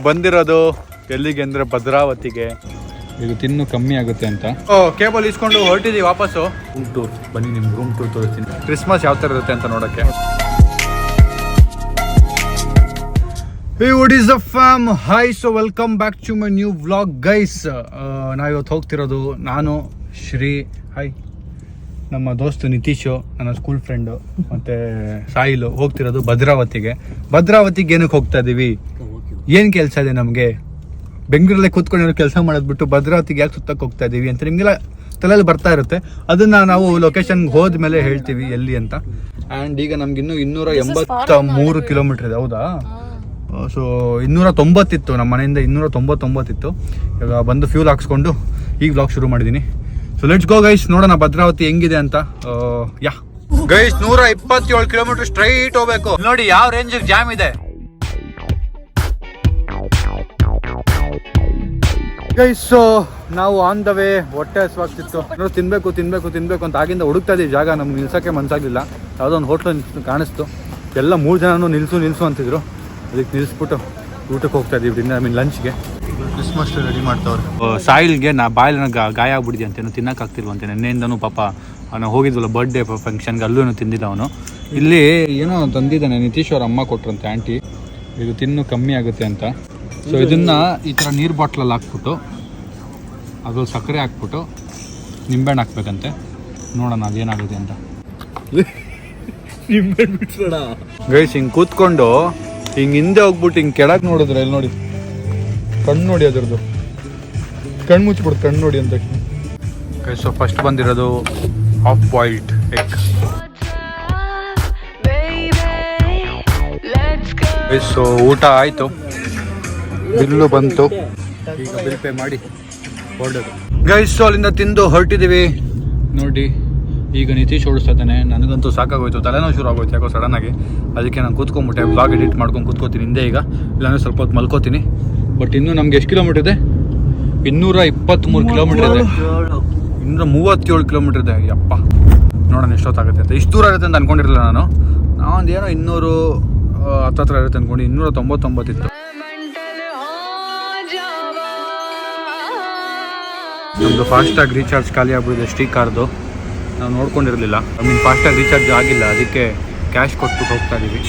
ಬಂದಿರೋದು ಎಲ್ಲಿಗೆ ಅಂದ್ರೆ ಭದ್ರಾವತಿಗೆ. ಇದು ತಿನ್ನು ಕಮ್ಮಿ ಆಗುತ್ತೆ ಅಂತ ಕೇಬಲ್ ಇಸ್ಕೊಂಡು ಹೊರಟಿದ್ದೀವಿ ವಾಪಸ್ಸು. ರೂಮ್ ಟೂರ್ ಬನ್ನಿ, ನಿಮ್ಗೆ ರೂಮ್ ಟೂರ್ ತೋರಿಸ್ತೀನಿ. ಕ್ರಿಸ್ಮಸ್ ಯಾವ ಥರ ಇರುತ್ತೆ ಅಂತ ನೋಡೋಕ್ಕೆ. Hey, what is up fam? Hi, so welcome back to my new vlog guys. ನಾವಿವತ್ತು ಹೋಗ್ತಿರೋದು ನಾನು, ಶ್ರೀ, ಹಾಯ್, ನಮ್ಮ ದೋಸ್ತು ನಿತೀಶು, ನನ್ನ ಸ್ಕೂಲ್ ಫ್ರೆಂಡು, ಮತ್ತು ಸಾಯಿಲು ಹೋಗ್ತಿರೋದು ಭದ್ರಾವತಿಗೆ. ಭದ್ರಾವತಿಗೆ ಏನಕ್ಕೆ ಹೋಗ್ತಾ ಇದ್ದೀವಿ, ಏನು ಕೆಲಸ ಇದೆ ನಮಗೆ, ಬೆಂಗಳೂರಲ್ಲೇ ಕೂತ್ಕೊಂಡು ಕೆಲಸ ಮಾಡೋದ್ಬಿಟ್ಟು ಭದ್ರಾವತಿಗೆ ಯಾಕೆ ಸುತ್ತಕ್ಕೆ ಹೋಗ್ತಾ ಇದ್ದೀವಿ ಅಂತ ನಿಮಗೆಲ್ಲ ತಲೆಯಲ್ಲಿ ಬರ್ತಾ ಇರುತ್ತೆ. ಅದನ್ನು ನಾವು ಲೊಕೇಶನ್ಗೆ ಹೋದ್ಮೇಲೆ ಹೇಳ್ತೀವಿ ಎಲ್ಲಿ ಅಂತ. ಆ್ಯಂಡ್ ಈಗ ನಮಗಿನ್ನೂ 283 ಕಿಲೋಮೀಟ್ರ್ ಇದೆ. ಹೌದಾ? ಸೊ 290 ಇತ್ತು, ನಮ್ಮ ಮನೆಯಿಂದ 299 ಇತ್ತು. ಇವಾಗ ಬಂದು ಫ್ಯೂಲ್ ಹಾಕ್ಸ್ಕೊಂಡು ಈಗ ವ್ಲಾಗ್ ಶುರು ಮಾಡಿದ್ದೀನಿ. ಸೊ ಲೆಟ್ಸ್ ಗೋ ಗೈಸ್, ನೋಡೋಣ ಭದ್ರಾವತಿ ಹೆಂಗಿದೆ ಅಂತ. ಯಾ ಗೈಸ್, 127 ಕಿಲೋಮೀಟರ್ ಸ್ಟ್ರೈಟ್ ಹೋಗ್ಬೇಕು. ನೋಡಿ ಯಾವ ರೇಂಜಿಗೆ ಜಾಮ್ ಇದೆ ಗೈಸ್. ಸೊ ನಾವು ಆನ್ ದ ವೇ, ಹೊಟ್ಟೆ ಹಸಿವಾಗ್ತಿತ್ತು, ನೋಡಿ ತಿನ್ಬೇಕು ಅಂತ ಆಗಿಂದ ಹುಡುಕ್ತಾ ಇದ್ದೀವಿ ಜಾಗ. ನಮ್ಗೆ ನಿಲ್ಸೋಕ್ಕೆ ಮನ್ಸಾಗಲಿಲ್ಲ. ಯಾವುದೋ ಒಂದು ಹೋಟ್ಲು ಕಾಣಿಸ್ತು, ಎಲ್ಲ 3 ಜನನು ನಿಲ್ಸು ಅಂತಿದ್ರು. ಅದಕ್ಕೆ ನಿಲ್ಲಿಸ್ಬಿಟ್ಟು ಊಟಕ್ಕೆ ಹೋಗ್ತಾ ಇದೀವಿ, ಲಂಚ್ಗೆ. ಕ್ರಿಸ್ಮಸ್ ರೆಡಿ ಮಾಡ್ತಾವ್ರೆ. ಸಾಯಿಲ್ಗೆ ಬಾಯಲ್ಲಿ ಗಾಯ ಆಗ್ಬಿಟ್ಟಿದೆ ಅಂತೇನು, ತಿನ್ನೋಕ್ಕಾಗ್ತಿಲ್ವಂತೆ. ನೆನ್ನೆಯಿಂದನೂ ಪಾಪ ನಾವು ಹೋಗಿದ್ವಲ್ಲ ಬರ್ಡೇ ಫಂಕ್ಷನ್ಗೆ, ಅಲ್ಲೂ ಏನೂ ತಿಂದಿಲ್ಲ ಅವನು. ಇಲ್ಲಿ ಏನೋ ತಂದಿದ್ದಾನೆ, ನಿತೀಶ್ ಅವ್ರ ಅಮ್ಮ ಕೊಟ್ರಂತೆ ಆಂಟಿ. ಇದು ತಿನ್ನು ಕಮ್ಮಿ ಆಗುತ್ತೆ ಅಂತ. ಸೊ ಇದನ್ನು ಈ ಥರ ನೀರು ಬಾಟ್ಲಲ್ಲಿ ಹಾಕ್ಬಿಟ್ಟು ಅದ್ರಲ್ಲಿ ಸಕ್ಕರೆ ಹಾಕ್ಬಿಟ್ಟು ನಿಂಬೆಹಣ್ಣು ಹಾಕ್ಬೇಕಂತೆ. ನೋಡೋಣ ಅದೇನಾಗುತ್ತೆ ಅಂತ. ನಿಂಬೆಹಣ್ಣು ಬಿಡ್ಸೋಣ ಗೈಸ್. ಹಿಂಗೆ ಕೂತ್ಕೊಂಡು ಹಿಂಗೆ ಹಿಂದೆ ಹೋಗ್ಬಿಟ್ಟು ಹಿಂಗೆ ಕೆಳಗೆ ನೋಡಿದ್ರೆ ಇಲ್ಲಿ ನೋಡಿ, ಕಣ್ಣು ನೋಡಿ, ಅದರದ್ದು ಕಣ್ಣು ಮುಚ್ಚಿಬಿಡ್ತು, ಕಣ್ಣು ನೋಡಿ ಅಂತ. ಗೈಸ್, ಸೊ ಫಸ್ಟ್ ಬಂದಿರೋದು half boiled egg. Guys, so ಊಟ ಆಯಿತು, ಬಿಲ್ಲು ಬಂತು, ಈಗ ಬಿಲ್ ಪೇ ಮಾಡಿ ಹೊರಡೋದು. ಗೈಸ್, ಸೊ ಅಲ್ಲಿಂದ ತಿಂದು ಹೊರಟಿದ್ದೀವಿ ನೋಡಿ. ಈಗ ನಿತೀಶ್ ಓಡಿಸ್ತಾ ಇದ್ದಾನೆ. ನನಗಂತೂ ಸಾಕಾಗೋಯ್ತು, ತಲೆನೋವು ಶುರು ಆಗೋಯ್ತು ಯಾಕೋ ಸಡನ್ನಾಗಿ. ಅದಕ್ಕೆ ನಾನು ಕೂತ್ಕೊಂಡ್ಬಿಟ್ಟೆ, ವ್ಲಾಗ್ ಎಡಿಟ್ ಮಾಡ್ಕೊಂಡು ಕೂತ್ಕೋತೀನಿ ಹಿಂದೆ. ಈಗ ಇಲ್ಲಾಂದರೆ ಸ್ವಲ್ಪ ಹೊತ್ತು ಮಲ್ಕೋತೀನಿ. ಬಟ್ ಇನ್ನೂ ನಮ್ಗೆ ಎಷ್ಟು ಕಿಲೋಮೀಟರ್ ಇದೆ? 223 ಕಿಲೋಮೀಟರ್ ಇದೆ. 237 ಕಿಲೋಮೀಟರ್ ಇದೆ. ಯಪ್ಪ, ನೋಡೋಣ ಎಷ್ಟೊತ್ತಾಗುತ್ತೆ ಅಂತ. ಇಷ್ಟು ದೂರ ಆಗುತ್ತೆ ಅಂತ ಅಂದ್ಕೊಂಡಿರಲಿಲ್ಲ ನಾನು. ನಾವೊಂದು ಏನೋ 200 ಹತ್ರ ಇರುತ್ತೆ ಅಂದ್ಕೊಂಡು 299 ಇತ್ತು. ನಮ್ಮದು ಫಾಸ್ಟಾಗಿ ರೀಚಾರ್ಜ್ ಖಾಲಿ ಆಗ್ಬಿಟ್ಟಿದೆ ಶ್ರೀಕಾರ್ದು. ನಾವು ನೋಡ್ಕೊಂಡಿರಲಿಲ್ಲ, ಫಾಸ್ಟಾಗಿ ರೀಚಾರ್ಜ್ ಆಗಿಲ್ಲ. ಅದಕ್ಕೆ ಕ್ಯಾಶ್ ಕೊಟ್ಬಿಟ್ಟು ಹೋಗ್ತಾ ಇದ್ದೀವಿ.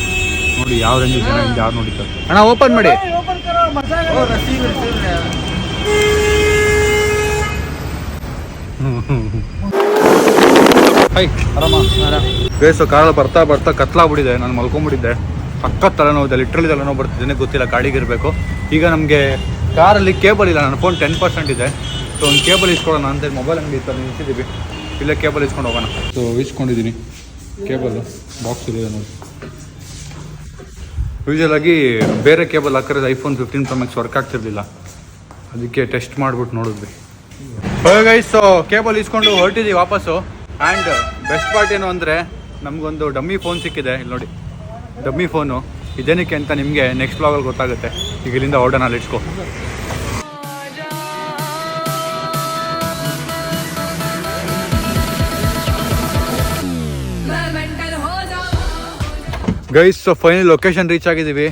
ನೋಡಿ ಯಾವ ರೇಂಜ್ ಜನ ಹಿಂದೆ ಯಾರು ನೋಡಿದ್ದಾರೆ. ಅಣ್ಣ ಓಪನ್ ಮಾಡಿ. ಹೈ, ಆರಾಮ? ಬೇಸು ಕಾರಲ್ಲಿ ಬರ್ತಾ ಕತ್ಲಾಗ್ಬಿಟ್ಟಿದೆ. ನಾನು ಮಲ್ಕೊಂಡ್ಬಿಟ್ಟಿದ್ದೆ. ಸಖತ್ ತಲೆನೋವಿದೆ, ಲಿಟ್ರಲಿ ತಲೆನೋವು ಬರ್ತಿದ್ದೇನೆ, ಗೊತ್ತಿಲ್ಲ. ಗಾಡಿಗಿರಬೇಕು. ಈಗ ನಮಗೆ ಕಾರಲ್ಲಿ ಕೇಬಲ್ ಇಲ್ಲ, ನನ್ನ ಫೋನ್ 10% ಇದೆ. ಸೊ ಒಂದು ಕೇಬಲ್ ಇಸ್ಕೊಳ್ಳೋಣ ಅಂತೇಳಿ ಮೊಬೈಲ್ ಅಂಗಡಿ ಇತ್ತು, ನಿಲ್ಸಿದ್ದೀವಿ. ಇಲ್ಲೇ ಕೇಬಲ್ ಇಸ್ಕೊಂಡು ಹೋಗೋಣ. ಸೊ ಇಸ್ಕೊಂಡಿದ್ದೀನಿ ಕೇಬಲ್, ಬಾಕ್ಸ್ ಇದೆ ನೋಡಿ. ಯೂಶಲಾಗಿ ಬೇರೆ ಕೇಬಲ್ ಹಾಕಿರೋದು iPhone 15 Pro Max ವರ್ಕ್ ಆಗ್ತಿರ್ಲಿಲ್ಲ, ಅದಕ್ಕೆ ಟೆಸ್ಟ್ ಮಾಡಿಬಿಟ್ಟು ನೋಡಿದ್ವಿ. ಗೈಸ್, ಸೊ ಕೇಬಲ್ ಇಸ್ಕೊಂಡು ಹೊರಟಿದ್ದೀವಿ ವಾಪಸ್ಸು. ಆ್ಯಂಡ್ ಬೆಸ್ಟ್ ಪಾರ್ಟ್ ಏನು ಅಂದರೆ ನಮಗೊಂದು ಡಮ್ಮಿ ಫೋನ್ ಸಿಕ್ಕಿದೆ. ಇಲ್ಲಿ ನೋಡಿ, ಡಮ್ಮಿ ಫೋನು. ಇದೇನಕ್ಕೆ ಅಂತ ನಿಮಗೆ ನೆಕ್ಸ್ಟ್ ವ್ಲಾಗಲ್ಲಿ ಗೊತ್ತಾಗುತ್ತೆ. ಈಗ ಇಲ್ಲಿಂದ ಹೊರಡೋಣ, let's go. Guys, so final location reach ಆಗಿದ್ದೀವಿ.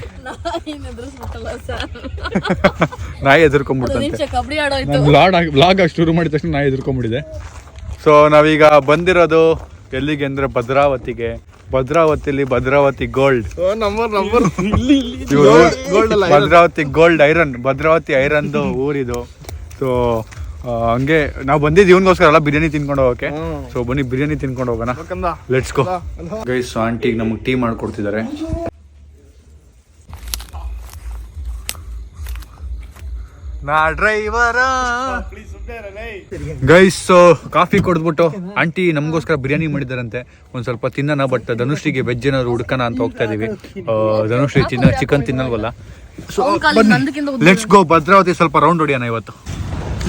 ನಾಯಿ ಎದುರ್ಕೊಂಡ್ಬಿಡ್ತಂತೆ. ಬ್ಲಾಗ್ ಶುರು ಮಾಡಿದ ತಕ್ಷಣ ನಾಯಿ ಎದುರ್ಕೊಂಡ್ಬಿಟ್ಟಿದೆ. ಸೊ ನಾವೀಗ ಬಂದಿರೋದು ಎಲ್ಲಿಗೆ ಅಂದರೆ ಭದ್ರಾವತಿಗೆ. Bhadravati gold, Bhadravati gold iron, Bhadravati ಐರನ್ದು ಊರಿದು. ಸೊ ಹಂಗೆ ನಾವು ಬಂದಿದ್ದು ಇವನಿಗೋಸ್ಕರ ಅಲ್ಲ, ಬಿರಿಯಾನಿ ತಿನ್ಕೊಂಡು ಹೋಗೋಕೆ. ಸೊ ಬನ್ನಿ ಬಿರಿಯಾನಿ ತಿನ್ಕೊಂಡು ಹೋಗೋಣ, ಲೆಟ್ಸ್ ಗೋ. ಗೈಸ್, ಆಂಟಿಗೆ ನಮಗೆ ಟೀ ಮಾಡ್ಕೊಡ್ತಿದ್ದಾರೆ. ನಾ ಡ್ರೈವರ. ಗೈಸ್, ಕಾಫಿ ಕೊಡ್ಬಿಟ್ಟು ಆಂಟಿ ನಮಗೋಸ್ಕರ ಬಿರಿಯಾನಿ ಮಾಡಿದಾರಂತೆ. ಒಂದು ಸ್ವಲ್ಪ ತಿನ್ನೋಣ. ಬಟ್ ಧನುಶ್ರೀಗೆ ವೆಜ್ ಏನಾದ್ರು ಹುಡ್ಕೋಣ ಅಂತ ಹೋಗ್ತಾ ಇದೀವಿ. ಧನುಶ್ರೀ ಚಿಕನ್ ತಿನ್ನಲ್ವಲ್ಲ. ಸೊ ಲೆಟ್ಸ್ ಗೋ ಭದ್ರಾವತಿ ಸ್ವಲ್ಪ ರೌಂಡ್ ಹೊಡಿಯೋಣ ಇವತ್ತು.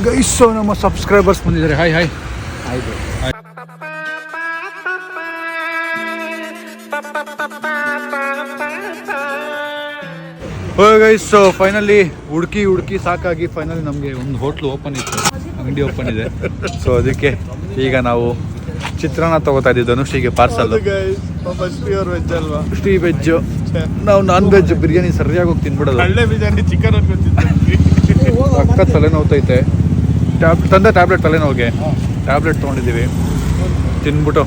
ಗೈಸ್, ನಮ್ಮ ಸಬ್ಸ್ಕ್ರೈಬರ್ಸ್ ಬಂದಿದ್ದಾರೆ. Hi hi. ಆಯ್ತು. ಗೈಸ್, ಸೊ ಫೈನಲಿ ಹುಡುಕಿ ಸಾಕಾಗಿ ಫೈನಲಿ ನಮಗೆ ಒಂದು ಹೋಟ್ಲು ಓಪನ್ ಇತ್ತು, ಅಂಗಡಿ ಓಪನ್ ಇದೆ. ಸೊ ಅದಕ್ಕೆ ಈಗ ನಾವು ಚಿತ್ರಾನ್ನ ತಗೋತಾ ಇದ್ದೀವಿ ಧನುಷಿಗೆ ಪಾರ್ಸಲ್. ಪ್ಯೂರ್ ವೆಜ್ ಅಲ್ವಾ? ಶ್ರೀ ವೆಜ್. ನಾವು ನಾನ್ ವೆಜ್ ಬಿರಿಯಾನಿ ಸರಿಯಾಗಿ ಹೋಗಿ ತಿನ್ಬಿಡೋದು. ಒಳ್ಳೆ ಬಿರಿಯಾನಿ ಚಿಕನ್ ಅಕ್ಕ ತಲೆನೋವ್ತೈತೆ. ಟ್ಯಾಬ್ಲೆಟ್ ತಲೆನೋವಿಗೆ ಟ್ಯಾಬ್ಲೆಟ್ ತೊಗೊಂಡಿದ್ದೀವಿ, ತಿನ್ಬಿಟ್ಟು.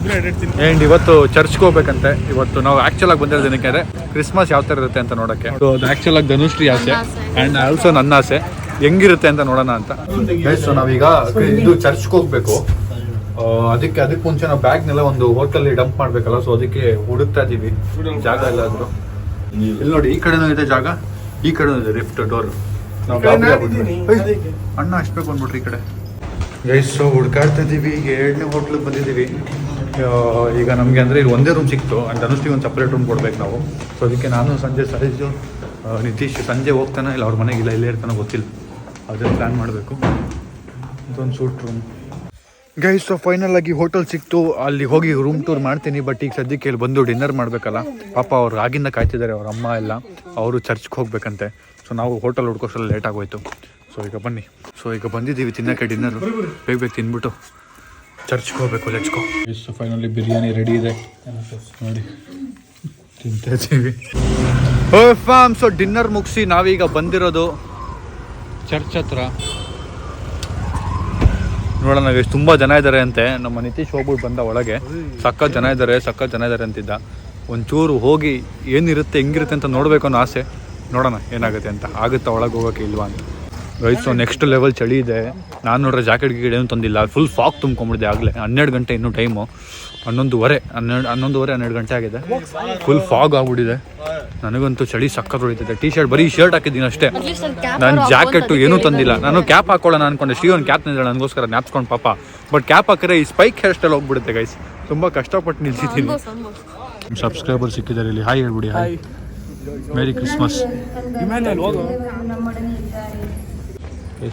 ಆ್ಯಂಡ್ ಇವತ್ತು ಚರ್ಚ್ಗೆ ಹೋಗ್ಬೇಕಂತೆ. ಇವತ್ತು ನಾವು ಆ್ಯಕ್ಚುಲಾಗಿ ಬಂದಿರೋದು ಏನಕ್ಕೆ ಅಂದರೆ ಕ್ರಿಸ್ಮಸ್ ಯಾವ ಥರ ಇರುತ್ತೆ ಅಂತ ನೋಡೋಕ್ಕೆ. ಅದು ಆ್ಯಕ್ಚುಲಾಗಿ ಧನುಶ್ರೀ ಆಸೆ ಆ್ಯಂಡ್ ಆಲ್ಸೋ ನನ್ನ ಆಸೆ ಹೆಂಗಿರುತ್ತೆ ಅಂತ ನೋಡೋಣ ಅಂತ. ಸೊ ನಾವೀಗ ಇದು ಚರ್ಚ್ಗೆ ಹೋಗ್ಬೇಕು. ಅದಕ್ಕೆ ಮುಂಚೆ ನಾವು ಬ್ಯಾಗ್ನೆಲ್ಲ ಒಂದು ಹೋಟೆಲ್ ಡಂಪ್ ಮಾಡಬೇಕಲ್ಲ, ಸೊ ಅದಕ್ಕೆ ಹುಡುಕ್ತಾ ಇದ್ದೀವಿ ಜಾಗ ಎಲ್ಲಾದರೂ. ಇಲ್ಲಿ ನೋಡಿ, ಈ ಕಡೆನೂ ಇದೆ ಜಾಗ, ಈ ಕಡೆನೂ ಇದೆ ಲಿಫ್ಟ್ ಡೋರ್. ನಾವು ಅಣ್ಣ ಅಷ್ಟಬೇಕು ಅಂದ್ಬಿಟ್ರಿ ಈ ಕಡೆ. ಗೈಸ್, ಸೊ ಹುಡ್ಕಾಡ್ತಾ ಇದ್ದೀವಿ. ಈಗ 2ನೇ ಹೋಟ್ಲಿಗೆ ಬಂದಿದ್ದೀವಿ. ಈಗ ನಮಗೆ ಅಂದರೆ ಇಲ್ಲಿ ಒಂದೇ ರೂಮ್ ಸಿಕ್ತು ಆ್ಯಂಡ್ ಧನುಷ್ಗೆ ಒಂದು ಸಪ್ರೇಟ್ ರೂಮ್ ಕೊಡ್ಬೇಕು ನಾವು. ಸೊ ಅದಕ್ಕೆ ನಾನು ಸಂಜೆ ಸಹಜು ನಿತೀಶ್ ಸಂಜೆ ಹೋಗ್ತಾನೆ, ಇಲ್ಲ ಅವ್ರ ಮನೆಗಿಲ್ಲ ಇಲ್ಲೇ ಇರ್ತಾನೋ ಗೊತ್ತಿಲ್ಲ, ಅದೇ ಪ್ಲ್ಯಾನ್ ಮಾಡಬೇಕು. ಇದೊಂದು suite room. Guys, so final ಆಗಿ ಹೋಟೆಲ್ ಸಿಕ್ತು. ಅಲ್ಲಿ ಹೋಗಿ ರೂಮ್ ಟೂರ್ ಮಾಡ್ತೀನಿ. ಬಟ್ ಈಗ ಸದ್ಯಕ್ಕೆ ಇಲ್ಲಿ ಬಂದು ಡಿನ್ನರ್ ಮಾಡಬೇಕಲ್ಲ. ಪಾಪ ಅವ್ರು ಆಗಿಂದ ಕಾಯ್ತಿದ್ದಾರೆ, ಅವ್ರ ಅಮ್ಮ ಎಲ್ಲ. ಅವರು ಚರ್ಚ್ಗೆ ಹೋಗ್ಬೇಕಂತೆ. ಸೊ ನಾವು ಹೋಟೆಲ್ ಹುಡ್ಕೋಷ್ಟರಲ್ಲಿ ಲೇಟ್ ಆಗೋಯ್ತು. ಸೊ ಈಗ ಬನ್ನಿ. ಸೊ ಈಗ ಬಂದಿದ್ದೀವಿ ತಿನ್ನೋಕ್ಕೆ ಡಿನ್ನರು. ಬೇಗ ತಿಂದ್ಬಿಟ್ಟು ಚರ್ಚ್ಗೆ ಹೋಗ್ಬೇಕು. ಲೆಟ್ಸ್ಗೋ. ಸೊ ಫೈನಲಿ ಬಿರಿಯಾನಿ ರೆಡಿ ಇದೆ ನೋಡಿ, ತಿಂತಾ ಇದ್ದೀವಿ. ಓ ಫ್ಯಾಮ್, ಸೊ ಡಿನ್ನರ್ ಮುಗಿಸಿ ನಾವೀಗ ಬಂದಿರೋದು ಚರ್ಚ್ ಹತ್ರ. ನೋಡೋಣ ಎಷ್ಟು ತುಂಬ ಜನ ಇದ್ದಾರೆ ಅಂತೆ. ನಮ್ಮ ನಿತೀಶ್ ಹೋಗ್ಬಿಟ್ಟು ಬಂದ ಒಳಗೆ. ಸಖತ್ ಜನ ಇದ್ದಾರೆ ಅಂತಿದ್ದ. ಒಂಚೂರು ಹೋಗಿ ಏನಿರುತ್ತೆ ಹೆಂಗಿರುತ್ತೆ ಅಂತ ನೋಡಬೇಕು ಅನ್ನೋ ಆಸೆ. ನೋಡೋಣ ಏನಾಗುತ್ತೆ ಅಂತ. ಆಗುತ್ತಾ ಒಳಗೆ ಹೋಗೋಕ್ಕೆ ಇಲ್ವಾ ಅಂತ. ಗೈಸ್, ಸೊ ನೆಕ್ಸ್ಟ್ ಲೆವೆಲ್ ಚಳಿ ಇದೆ. ನಾನು ನೋಡ್ರೆ ಜಾಕೆಟ್ ಗಿಕೆಟ್ ಏನೂ ತಂದಿಲ್ಲ. ಫುಲ್ ಫಾಗ್ ತುಂಬ್ಕೊಂಡ್ಬಿಟ್ಟಿದೆ ಆಗಲೇ. 12 ಗಂಟೆ ಇನ್ನೂ ಟೈಮು. 11:30 ಗಂಟೆ ಆಗಿದೆ. ಫುಲ್ ಫಾಗ್ ಆಗ್ಬಿಟ್ಟಿದೆ. ನನಗಂತೂ ಚಳಿ ಸಕ್ಕತ್ ಹೊಡಿತಿದೆ. ಟೀ-ಶರ್ಟ್ ಬರೀ ಶರ್ಟ್ ಹಾಕಿದ್ದೀನಿ ಅಷ್ಟೇ. ನಾನು ಜಾಕೆಟು ಏನೂ ತಂದಿಲ್ಲ. ನಾನು ಕ್ಯಾಪ್ ಹಾಕೊಳ್ಳೋಣ ಅನ್ಕೊಂಡೆ. ಶ್ರೀ ಒಂದು ಕ್ಯಾಪ್ ತಂದಿಲ್ಲ ನನಗೋಸ್ಕರ ಜ್ಞಾಪಿಸ್ಕೊಂಡು ಪಾಪ. ಬಟ್ ಕ್ಯಾಪ್ ಹಾಕಿದ್ರೆ ಈ ಸ್ಪೈಕ್ ಹೇರ್ ಸ್ಟೈಲ್ ಹೋಗ್ಬಿಡುತ್ತೆ ಗೈಸ್. ತುಂಬ ಕಷ್ಟಪಟ್ಟು ನಿಲ್ಸಿದ್ದೀನಿ. ಸಬ್ಸ್ಕ್ರೈಬರ್ ಸಿಕ್ಕಿದ್ದಾರೆ ಇಲ್ಲಿ. ಹಾಯ್ ಹೇಳ್ಬಿಡಿ. Hi, merry Christmas.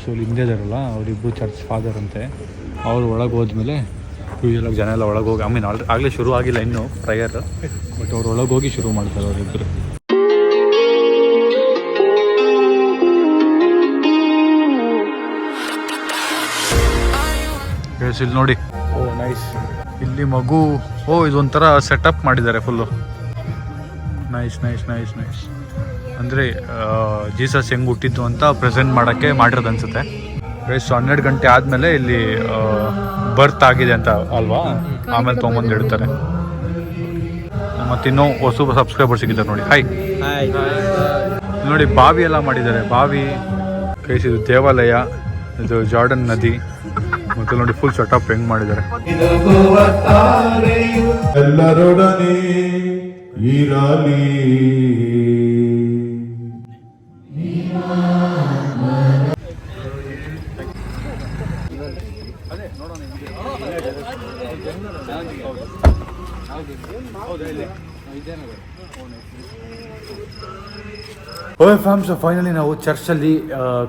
ಸೊ ಇಲ್ಲಿ ಹಿಂದೆ ಇದಾರಲ್ಲ, ಅವರಿಬ್ಬರು ಚರ್ಚ್ ಫಾದರ್ ಅಂತೆ. ಅವ್ರು ಒಳಗೆ ಹೋದ್ಮೇಲೆ ಯೂಶಲಾಗಿ ಜನ ಎಲ್ಲ ಒಳಗೆ ಹೋಗಿ, ಆಗಲೇ ಶುರು ಆಗಿಲ್ಲ ಇನ್ನೂ ಪ್ರೇಯರ್. ಬಟ್ ಅವ್ರು ಒಳಗೆ ಹೋಗಿ ಶುರು ಮಾಡ್ತಾರೆ ಅವರಿಬ್ಬರು. ಇಲ್ಲಿ ನೋಡಿ. ಓ ನೈಸ್. ಇಲ್ಲಿ ಮಗು. ಓ ಇದೊಂಥರ ಸೆಟಪ್ ಮಾಡಿದ್ದಾರೆ ಫುಲ್ಲು. ನೈಸ್. ಅಂದರೆ ಜೀಸಸ್ ಹೆಂಗೆ ಹುಟ್ಟಿದ್ದು ಅಂತ ಪ್ರೆಸೆಂಟ್ ಮಾಡೋಕ್ಕೆ ಮಾಡಿರೋದು ಅನಿಸುತ್ತೆ. ಗೈಸ್, 12 ಗಂಟೆ ಆದಮೇಲೆ ಇಲ್ಲಿ ಬರ್ತ್ ಆಗಿದೆ ಅಂತ ಅಲ್ವಾ, ಆಮೇಲೆ ತೊಗೊಂಬಂದು ಇಡ್ತಾರೆ. ಮತ್ತಿನ್ನೂ ಹೊಸ ಸಬ್ಸ್ಕ್ರೈಬರ್ ಸಿಕ್ಕಿದ್ದಾರೆ ನೋಡಿ. ಹಾಯ್ ನೋಡಿ, ಬಾವಿ ಎಲ್ಲ ಮಾಡಿದ್ದಾರೆ. ಬಾವಿ ಗೈಸ್, ಇದು ದೇವಾಲಯ, ಇದು ಜಾರ್ಡನ್ ನದಿ. ಮತ್ತು ನೋಡಿ ಫುಲ್ ಸೆಟಪ್ ಹೆಂಗೆ ಮಾಡಿದ್ದಾರೆ. ಎಲ್ಲರೊಡನೆ ಇರಲಿ. ಓಯ್ ಫ್ಯಾಮ್ಸ್, ಫೈನಲಿ ನಾವು ಚರ್ಚಲ್ಲಿ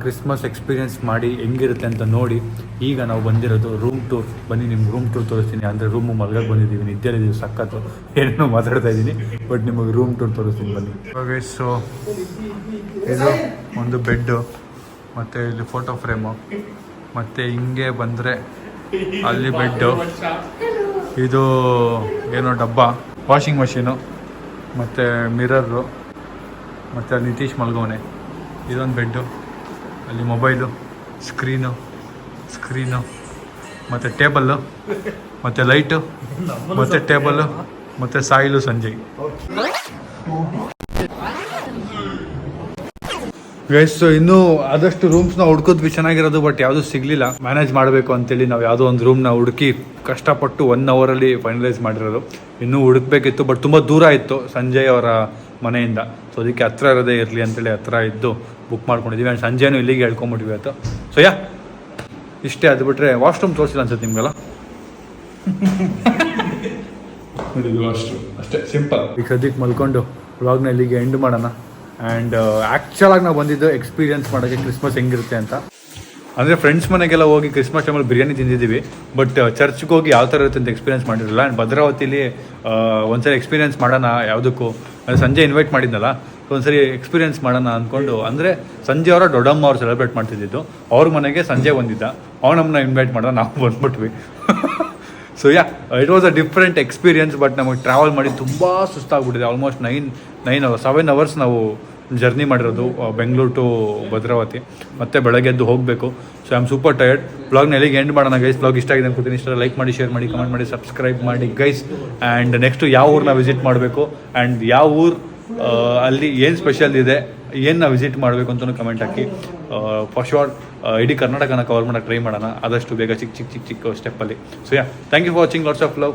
ಕ್ರಿಸ್ಮಸ್ ಎಕ್ಸ್ಪೀರಿಯೆನ್ಸ್ ಮಾಡಿ ಹೆಂಗಿರುತ್ತೆ ಅಂತ ನೋಡಿ ಈಗ ನಾವು ಬಂದಿರೋದು ರೂಮ್ ಟೂರ್. ಬನ್ನಿ ನಿಮ್ಗೆ ರೂಮ್ ಟೂರ್ ತೋರಿಸ್ತೀನಿ. ಅಂದರೆ ರೂಮು ಮಲ್ಗಕ್ಕೆ ಬಂದಿದ್ದೀವಿ, ನಿದ್ದೆಲ್ಲಿದ್ದೀವಿ ಸಖತ್ತು. ಏನೇನೋ ಮಾತಾಡ್ತಾ ಇದ್ದೀನಿ, ಬಟ್ ನಿಮಗೆ ರೂಮ್ ಟೂರ್ ತೋರಿಸ್ತೀನಿ ಬನ್ನಿ. ಸೊ ಇದು ಒಂದು ಬೆಡ್ಡು, ಮತ್ತು ಇಲ್ಲಿ ಫೋಟೋ ಫ್ರೇಮು, ಮತ್ತು ಹಿಂಗೆ ಬಂದರೆ ಅಲ್ಲಿ ಬೆಡ್ಡು, ಇದು ಏನೋ ಡಬ್ಬ, ವಾಷಿಂಗ್ ಮಷೀನು, ಮತ್ತು ಮಿರರು, ಮತ್ತು ಅಲ್ಲಿ ನಿತೀಶ್ ಮಲ್ಗೋನೆ. ಇದೊಂದು ಬೆಡ್ಡು, ಅಲ್ಲಿ ಮೊಬೈಲು, ಸ್ಕ್ರೀನು, ಮತ್ತು ಟೇಬಲ್ಲು, ಮತ್ತು ಲೈಟು, ಮತ್ತು ಟೇಬಲ್ಲು, ಮತ್ತು ಸಾಯಿಲು ಸಂಜಯ್. ಗೈಸ್, ಇನ್ನೂ ಆದಷ್ಟು ರೂಮ್ಸ್ನ ಹುಡ್ಕೋದ್ವಿ ಚೆನ್ನಾಗಿರೋದು, ಬಟ್ ಯಾವುದೂ ಸಿಗಲಿಲ್ಲ. ಮ್ಯಾನೇಜ್ ಮಾಡಬೇಕು ಅಂತೇಳಿ ನಾವು ಯಾವುದೋ ಒಂದು ರೂಮ್ನ ಹುಡುಕಿ ಕಷ್ಟಪಟ್ಟು 1 ಅವರಲ್ಲಿ ಫೈನಲೈಸ್ ಮಾಡಿರೋದು. ಇನ್ನೂ ಹುಡುಕ್ಬೇಕಿತ್ತು, ಬಟ್ ತುಂಬ ದೂರ ಇತ್ತು ಸಂಜಯ್ ಅವರ ಮನೆಯಿಂದ. ಸೊ ಅದಕ್ಕೆ ಹತ್ರ ಇರೋದೇ ಇರಲಿ ಅಂತೇಳಿ ಹತ್ರ ಇದ್ದು ಬುಕ್ ಮಾಡ್ಕೊಂಡಿದ್ದೀವಿ. ಆ್ಯಂಡ್ ಸಂಜೆನೂ ಇಲ್ಲಿಗೆ ಹೇಳ್ಕೊಂಬಿಟ್ವಿ ಆಯಿತು. ಸೊ ಇಷ್ಟೇ. ಅದು ಬಿಟ್ಟರೆ ವಾಶ್ರೂಮ್ ತೋರಿಸಿಲ್ಲ ಅನ್ಸುತ್ತೆ ನಿಮಗೆಲ್ಲ. ಅಷ್ಟೇ ಸಿಂಪಲ್. ಈಗ ಸದ್ಯಕ್ಕೆ ಮಲ್ಕೊಂಡು ವ್ಲಾಗ್ನ ಇಲ್ಲಿಗೆ ಎಂಡ್ ಮಾಡೋಣ. ಆ್ಯಂಡ್ ಆ್ಯಕ್ಚುಲಾಗಿ ನಾವು ಬಂದಿದ್ದು ಎಕ್ಸ್ಪೀರಿಯನ್ಸ್ ಮಾಡೋಕ್ಕೆ ಕ್ರಿಸ್ಮಸ್ ಹೆಂಗಿರುತ್ತೆ ಅಂತ. ಅಂದರೆ ಫ್ರೆಂಡ್ಸ್ ಮನೆಗೆಲ್ಲ ಹೋಗಿ ಕ್ರಿಸ್ಮಸ್ ಟೈಮಲ್ಲಿ ಬಿರಿಯಾನಿ ತಿಂದಿದ್ದೀವಿ, ಬಟ್ ಚರ್ಚ್ಗೆ ಹೋಗಿ ಯಾವ ಥರ ಇರುತ್ತೆ ಅಂತ ಎಕ್ಸ್ಪೀರಿಯನ್ಸ್ ಮಾಡಿರಲಿಲ್ಲ. ಆ್ಯಂಡ್ ಭದ್ರಾವತಿಲಿ ಒಂದ್ಸರಿ ಎಕ್ಸ್ಪೀರಿಯನ್ಸ್ ಮಾಡೋಣ ಯಾವುದಕ್ಕೂ. ಸಂಜೆ ಇನ್ವೈಟ್ ಮಾಡಿದ್ನಲ್ಲ, ಸೊ ಒಂದ್ಸರಿ ಎಕ್ಸ್ಪೀರಿಯನ್ಸ್ ಮಾಡೋಣ ಅಂದ್ಕೊಂಡು. ಅಂದರೆ ಸಂಜೆ ಅವರ ದೊಡ್ಡಮ್ಮ ಅವ್ರು ಸೆಲೆಬ್ರೇಟ್ ಮಾಡ್ತಿದ್ದಿದ್ದು, ಅವ್ರ ಮನೆಗೆ ಸಂಜೆ ಬಂದಿದ್ದ. ಅವ್ರು ನಮ್ಮನ್ನ ಇನ್ವೈಟ್ ಮಾಡೋಣ, ನಾವು ಬಂದ್ಬಿಟ್ವಿ. So yeah it was a different experience. But ನಮಗೆ ಟ್ರಾವೆಲ್ ಮಾಡಿ ತುಂಬ ಸುಸ್ತಾಗ್ಬಿಟ್ಟಿದೆ. ಆಲ್ಮೋಸ್ಟ್ 7 ಅವರ್ಸ್ ನಾವು ಜರ್ನಿ ಮಾಡಿರೋದು ಬೆಂಗಳೂರು ಟು ಭದ್ರಾವತಿ. ಮತ್ತೆ ಬೆಳಗ್ಗೆ ಎದ್ದು ಹೋಗಬೇಕು. So I am super tired. ವ್ಲಾಗ್ನ ಎಲ್ಲಿಗೆ ಎಂಡ್ ಮಾಡೋಣ ಗೈಸ್. ವ್ಲಾಗ್ ಇಷ್ಟ ಆಗಿದೆ ಅನ್ಕೋತೀನಿ. ಇಷ್ಟ ಲೈಕ್ ಮಾಡಿ, ಶೇರ್ ಮಾಡಿ, ಕಮೆಂಟ್ ಮಾಡಿ, ಸಬ್ಸ್ಕ್ರೈಬ್ ಮಾಡಿ ಗೈಸ್. ಆ್ಯಂಡ್ ನೆಕ್ಸ್ಟು ಯಾವ ಊರನ್ನ ವಿಸಿಟ್ ಮಾಡಬೇಕು ಆ್ಯಂಡ್ ಯಾವ ಊರು ಅಲ್ಲಿ ಏನು ಸ್ಪೆಷಲ್ ಇದೆ, ಏನು ನಾವು ವಿಸಿಟ್ ಮಾಡಬೇಕು ಅಂತಲೂ ಕಮೆಂಟ್ ಹಾಕಿ. ಫಾರ್ ಶೋರ್ ಇಡೀ ಕರ್ನಾಟಕನ ಕವರ್ ಮಾಡೋಕ್ಕೆ ಟ್ರೈ ಮಾಡೋಣ ಆದಷ್ಟು ಬೇಗ ಚಿಕ್ಕ ಸ್ಟೆಪ್ಪಲ್ಲಿ. So yeah, thank you for watching. Lots of love.